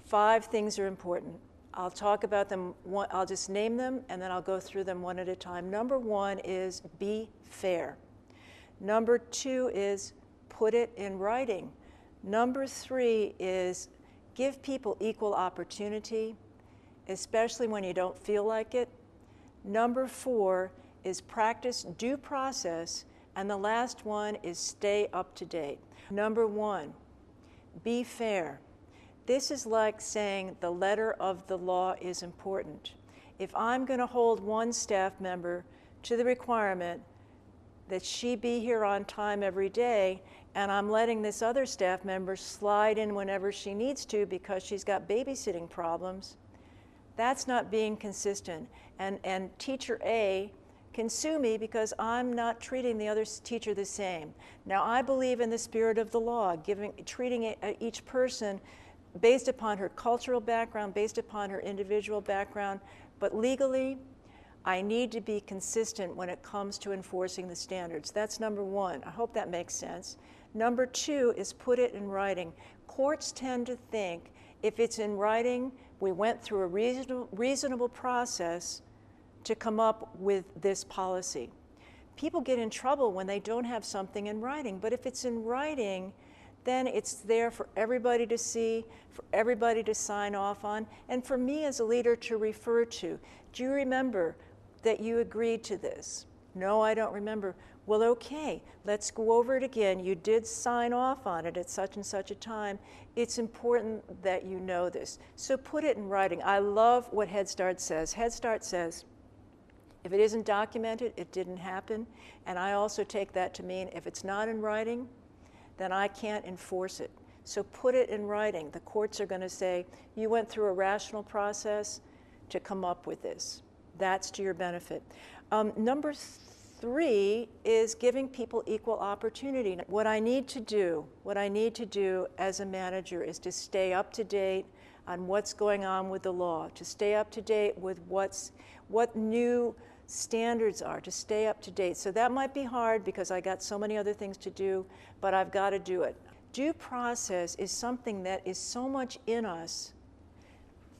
5 things are important. I'll talk about them, I'll just name them, and then I'll go through them one at a time. Number 1 is be fair. Number 2 is put it in writing. Number 3 is give people equal opportunity, especially when you don't feel like it. Number 4 is practice due process, and the last one is stay up to date. Number 1, be fair. This is like saying the letter of the law is important. If I'm going to hold one staff member to the requirement that she be here on time every day, and I'm letting this other staff member slide in whenever she needs to because she's got babysitting problems, that's not being consistent. And teacher A can sue me because I'm not treating the other teacher the same. Now, I believe in the spirit of the law, treating each person based upon her cultural background, based upon her individual background, but legally, I need to be consistent when it comes to enforcing the standards. That's number 1. I hope that makes sense. Number 2 is put it in writing. Courts tend to think if it's in writing, we went through a reasonable process to come up with this policy. People get in trouble when they don't have something in writing, but if it's in writing, then it's there for everybody to see, for everybody to sign off on, and for me as a leader to refer to. Do you remember that you agreed to this? No, I don't remember. Well, okay, let's go over it again. You did sign off on it at such and such a time. It's important that you know this. So put it in writing. I love what Head Start says. Head Start says, if it isn't documented, it didn't happen. And I also take that to mean if it's not in writing, then I can't enforce it. So put it in writing. The courts are going to say, you went through a rational process to come up with this. That's to your benefit. Number 3 is giving people equal opportunity. What I need to do as a manager is to stay up to date on what's going on with the law, to stay up to date with what new standards are, to stay up to date. So that might be hard because I got so many other things to do, but I've got to do it. Due process is something that is so much in us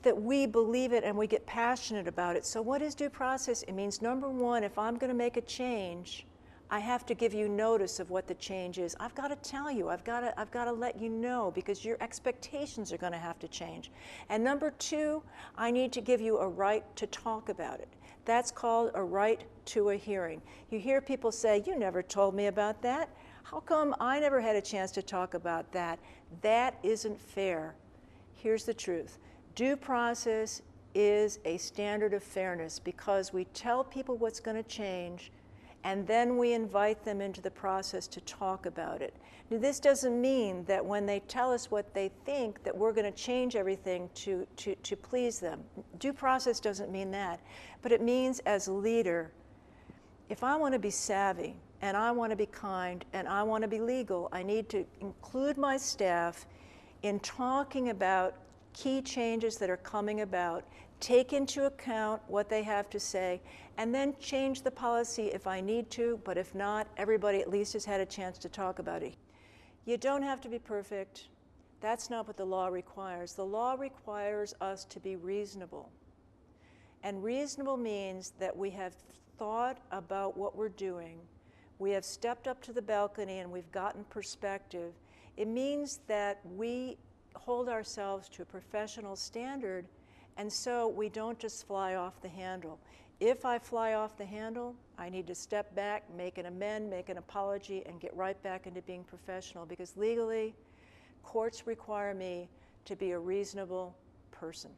that we believe it and we get passionate about it. So what is due process? It means, number 1, if I'm going to make a change, I have to give you notice of what the change is. I've got to tell you, I've got to let you know, because your expectations are going to have to change. And number 2, I need to give you a right to talk about it. That's called a right to a hearing. You hear people say, you never told me about that. How come I never had a chance to talk about that? That isn't fair. Here's the truth. Due process is a standard of fairness because we tell people what's going to change, and then we invite them into the process to talk about it. Now, this doesn't mean that when they tell us what they think that we're going to change everything to please them. Due process doesn't mean that. But it means, as a leader, if I want to be savvy and I want to be kind and I want to be legal, I need to include my staff in talking about key changes that are coming about, take into account what they have to say, and then change the policy if I need to, but if not, everybody at least has had a chance to talk about it. You don't have to be perfect. That's not what the law requires. The law requires us to be reasonable. And reasonable means that we have thought about what we're doing. We have stepped up to the balcony and we've gotten perspective. It means that we hold ourselves to a professional standard, and so we don't just fly off the handle. If I fly off the handle, I need to step back, make an amend, make an apology, and get right back into being professional, because legally, courts require me to be a reasonable person.